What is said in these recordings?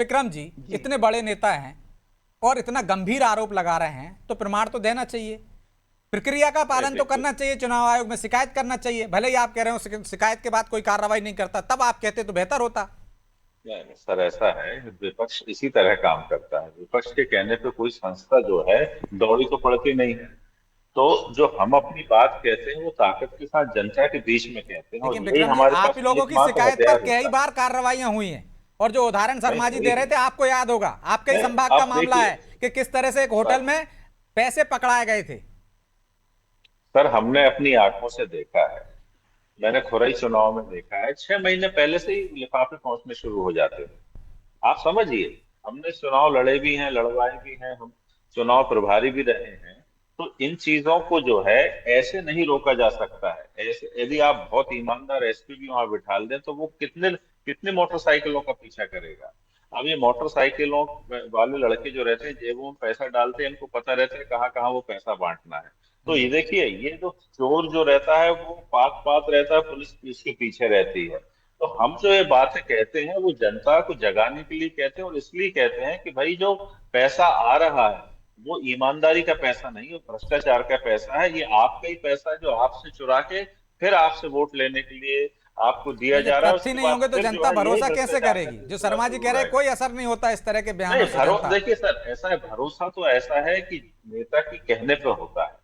विक्रम जी इतने बड़े नेता हैं और इतना गंभीर आरोप लगा रहे हैं तो प्रमाण तो देना चाहिए, प्रक्रिया का पालन तो करना चाहिए, चुनाव आयोग में शिकायत करना चाहिए। भले ही आप कह रहे हो शिकायत के बाद कोई कार्रवाई नहीं करता, तब आप कहते तो बेहतर होता। नहीं सर, ऐसा है, विपक्ष इसी तरह काम करता है। विपक्ष के कहने पे कोई संस्था जो है दौड़ी तो पड़ती नहीं है। तो जो हम अपनी बात कहते हैं वो ताकत के साथ जनता के बीच में कहते हैं, और लेकिन यही विक्रम जी हमारे आप ही पास लोगों की एकमात्र शिकायत पर हथियार कई होता है। बार कार्रवाइयां हुई हैं, और जो उदाहरण नहीं शर्मा जी दे रहे थे आपको याद होगा, आपके ही नहीं, संभाग का आप मामला है देखिए कि किस तरह से एक होटल में पैसे पकड़ाए गए थे। सर, हमने अपनी आंखों से देखा है। मैंने खुरई चुनाव में देखा है, 6 महीने पहले से ही लिफाफे पहुंचने शुरू हो जाते हैं। आप समझिए, हमने चुनाव लड़े भी हैं, लड़वाए भी हैं, हम चुनाव प्रभारी भी रहे हैं। तो इन चीजों को जो है ऐसे नहीं रोका जा सकता है। ऐसे यदि आप बहुत ईमानदार एसपी भी वहां बिठा दें तो वो कितने कितने मोटरसाइकिलों का पीछा करेगा। अब ये मोटरसाइकिलों वाले लड़के जो रहते हैं जेबों में पैसा डालते हैं, इनको पता रहता है कहाँ कहाँ वो पैसा बांटना है। तो ये देखिए, ये जो चोर जो रहता है वो पात पात रहता है, पुलिस इसके पीछे रहती है। तो हम जो ये बातें कहते हैं वो जनता को जगाने के लिए कहते हैं, और इसलिए कहते हैं कि भाई जो पैसा आ रहा है वो ईमानदारी का पैसा नहीं, वो भ्रष्टाचार का पैसा है। ये आपका ही पैसा है जो आपसे चुरा के फिर आपसे वोट लेने के लिए आपको दिया नहीं, जब जा रहा है। तथ्य उसके नहीं बाद होंगे तो फिर जो जनता है यही भरोसा कैसे भ्रष्टाचार का करेगी? जो सिलसिला शर्मा जी शुरू कह हो रहे हैं जाएगा। कोई असर नहीं होता इस तरह के नहीं, बयानों से भरोसा जनता। देखिए सर, ऐसा है, भरोसा तो ऐसा है कि नेता के कहने पे होता है।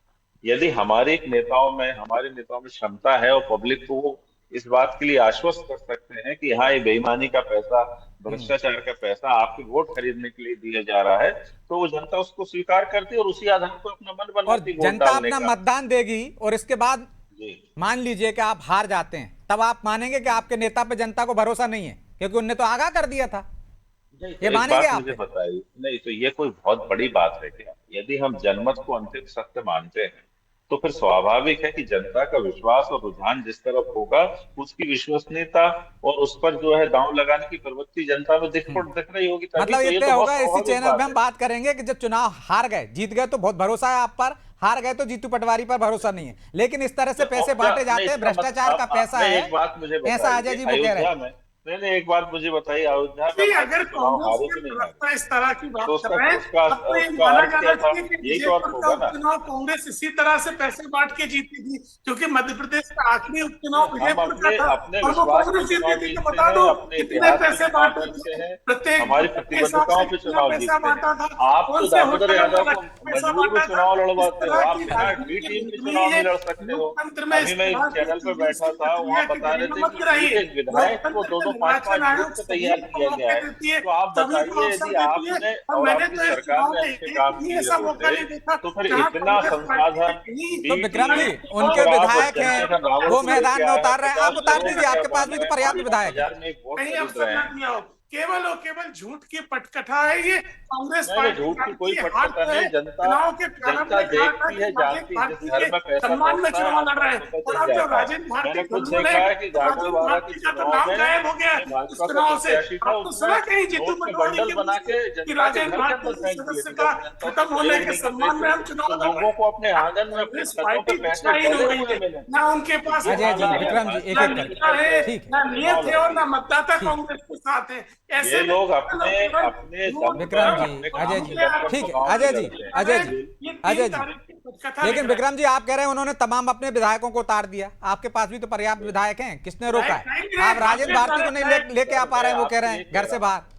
यदि हमारे नेताओं में क्षमता है और पब्लिक को वो इस बात के लिए आश्वस्त कर सकते हैं कि हाँ, ये बेईमानी का पैसा, भ्रष्टाचार का पैसा आपके वोट खरीदने के लिए दिया जा रहा है, तो वो जनता उसको स्वीकार करती है और उसी आधार पर अपना मन और बनाती वोट जनता डालने अपना का। मतदान देगी और इसके बाद जी मान लीजिए कि आप हार जाते हैं, तब आप मानेंगे कि आपके नेता पे जनता को भरोसा नहीं है, क्योंकि उनने तो आगाह कर दिया था। नहीं, ये तो एक मानेंगे बात आप मुझे पे? बताइए, नहीं तो ये कोई बहुत बड़ी बात है क्या? यदि हम जनमत को अंतिम सत्य मानते हैं तो फिर स्वाभाविक है कि जनता का विश्वास और रुझान जिस तरफ होगा, उसकी विश्वसनीयता और उस पर जो है दांव लगाने की प्रवृत्ति जनता में दिख रही होगी, तभी मतलब तो, ये ये तय तो बहुत होगा, इसी स्वाभाविक चैनल पे बात हम है। बात करेंगे कि जब चुनाव हार गए, जीत गए तो बहुत भरोसा है आप पर, हार गए तो जीतू पटवारी पर भरोसा नहीं है, लेकिन इस तरह से पैसे और क्या बांटे नहीं, जाते हैं, इसका भ्रष्टाचार का पैसा नहीं, है, एक बात मुझे ऐसा अजय बताइए, जी वो कह रहे अयोध्या हैं। में, नहीं नहीं, एक बात मुझे बताइए, अयोध्या में नहीं, भाजपा अगर चुनाव कांग्रेस हारी के कि नहीं हारी? प्रवक्ता इस तरह की तो बात कर उसका रहे हैं, उसका तब तो ये उसका माना अर्थ क्या जाना था? चाहिए कि यही तो अर्थ विजयपुर का होगा ना। उपचुनाव कांग्रेस इसी तरह से पैसे बांट के जीती थी, क्योंकि मध्य प्रदेश का आखिरी उपचुनाव हम विजयपुर का अपने था अपने और वो विश्वास पे कांग्रेस जीती चुनाव थी। तो जीतते बता हैं, दो अपने कितने इतिहास पे पैसे चुनाव बांटे जीतते थे, हैं, प्रत्येक हमारी बूथ के हिसाब प्रतिबद्धताओं से पे कितना चुनाव पैसा जीतते हैं। बांटा था, आप कौन तो से दामोदर होटलों में यादव को पैसा मजबूर में बांटा था। चुनाव इस लड़वाते हो, तरह आप की बिना बी राजनीति टीम के नहीं चुनाव है। नहीं लड़ सकते हो। लोकतंत्र में इस अभी मैं इस तरह की चैनल पे चीजें बैठा इसकी था, प्रक्रिया वहां की बता रहे थे गरिमा कि मत कराइए। एक एक विधायक को लोकतंत्र दो में दो पांच पांच निर्वाचन आयोग नियुक्त सभी तैयार को किया गया मौके है। देती है, तो आप सभी को बताइए, अवसर यदि देती है। आपने और और मैंने आपकी तो इस सरकार चुनाव में में अच्छे एक काम भी किए ऐसा मौका होते नहीं देखा तो फिर जहां इतना कांग्रेस पार्टी ने संसाधन, कहीं तो बी विक्रम टीम, जी चुनाव उनके अगर आप विधायक जनता का हैं, रावण वो को लेके मैदान में आए हैं, उतार रहे हैं, आप 50 उतार करोड़ दीजिए, रुपया आपके पास बांट भी तो रहे हैं, पर्याप्त पार्टी 5-5 विधायक है। हजार में एक वोट कहीं खरीद अवसर रहे न हैं। दिया हो। केवल और केवल झूठ की पटकथा है ये। कांग्रेस नहीं नहीं, पार्टी झूठ की कोई जानती है हार पटकथा तो नहीं। है। जनता चुनाव के प्रारंभ जनता में कहा था देखती कि है, माधेक जानती है, जिस भारती घर के में पैसा सम्मान में पहुंचता है चुनाव लड़ रहे आसपास हैं, पता और चल अब जब जाता है। राजेंद्र भारती मैंने खुद बंधु ने, देखा है कि राजेंद्र गाडरवारा के भारती का तो चुनाव नाम में गायब हो गया जो इस भाजपा का चुनाव से। प्रत्याशी था अब तो उसने सुना कहीं जीतू नोट के पटवारी बंडल के मुंह बना से के कि जनता के राजेंद्र घर के भारती अंदर की फेंक दिए थे, सदस्यता जब जनता उससे खत्म होने सहयोग के नहीं कर रही सम्मान में थी। हम चुनाव तो लड़ रहे लोगों हैं। को अपने अब आंगन में, अपने कांग्रेस छतों पे पार्टी पैसे पिछड़ाई हो डले गई हुए है, मिले थे। ना उनके तो पास ये अजय जी, हालात है, है, विक्रम जी, एक ना भाजपा एक किस नेता करके। तरह है, से ठीक है, ना चुनाव नियत है, और लड़ती ना है। मतदाता ठीक है। कांग्रेस के साथ है। ये ऐसे में लोग केवल और अपने केवल अपने वोट दम विक्रम पर, जी, अपने अजय काम जी, के हमने दम पर ठीक है, चुनाव नहीं अजय जी, लड़ते हैं। अजय जी, ये अजय 3 जी, तारीख की कथा लिख लेकिन रहे हैं। विक्रम जी आप कह रहे हैं उन्होंने तमाम अपने विधायकों को उतार दिया, आपके पास भी तो पर्याप्त विधायक हैं, किसने रोका है? आप राजेंद्र कांग्रेस भारती वाले को नहीं विधायक लेके आ सर, पा मैं रहे हैं, वो कह रहे आपसे ये हैं कह घर से रहा हूँ बाहर।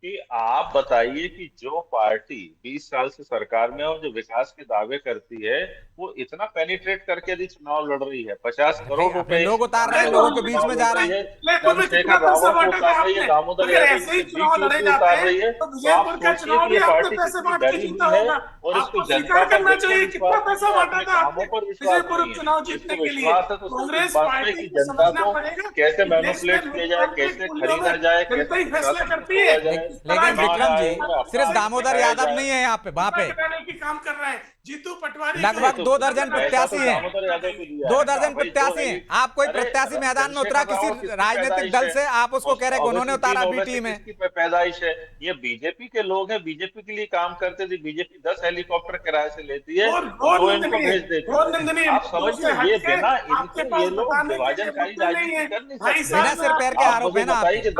कि आप बताइए कि जो पार्टी 20 साल से सरकार में है और जो विकास के दावे करती है, वो इतना पेनिट्रेट करके यदि चुनाव लड़ रही है, 50 अरे भाई करोड़ अपने रुपए लोग उतार रहे अरे हैं, तो लोगों दामों के में बीच चुनाव में जा लड़ रहे रही हैं। है, जयपुर में कितना चंद्रशेखर पैसा रावत को बांटा था उतार रही है, आपने? दामोदर अगर यादव ऐसे जी ही के बी चुनाव टीम लड़े को जाते उतार हैं रही है। तो तो आप विजयपुर का सोचिए चुनाव कि भी ये आपने पार्टी पैसे कितनी बांट के डरी जीता हुई है, होगा। और इसको आपको जनता स्वीकार पर करना बिल्कुल चाहिए विश्वास कितना नहीं पैसा है, बांटा अपने था कामों आपने पर विश्वास विजयपुर नहीं है। उपचुनाव जीतने इसको के लिए। विश्वास है तो सिर्फ इस कांग्रेस बात पे पार्टी कि को जनता समझना को पड़ेगा कैसे कि देश में मैनिपुलेट किया जाए, लोकतांत्रिक कैसे मूल्यों में खरीदा जाए, जनता कैसे ही फैसला प्रशासन को करती है। तोड़ा जाए, इस तरह लेकिन की चुनाव विक्रम जी आयोग में सिर्फ अपराध दामोदर दिखाया यादव जाए। नहीं है यहाँ पे, वहां पे कराने की काम कर रहे हैं। जीतू पटवारी को नहीं लगभग तो 2 दर्जन पैसा तो प्रत्याशी हैं, दामोदर यादव को दिया दो है ना दर्जन भाई, जो प्रत्याशी है हैं। ये। आप कोई अरे प्रत्याशी मैदान में उतरा चंद्रशेखर किसी रावत किसकी राजनीतिक पैदाइश दल है? से, आप उसको कह रहे हैं कि उन्होंने उतारा बी ओवैसी टीम है। किसकी पैदाइश है? ये बीजेपी के लोग हैं, बीजेपी के लिए काम करते थे। बीजेपी 10 हेलीकॉप्टर किराए से लेती है और घोर 2 इनको निंदनीय, भेज देती घोर है। निंदनीय आप मुद्दों से समझिए, ये हटके बिना आपके इनके पास ये लोग बताने के लिए विभाजनकारी मुद्दे नहीं राजनीति है। कर नहीं ढाई सकते। बिना साल में सिर पैर के आप आरोप मुझे है ना बताइए आपके। कि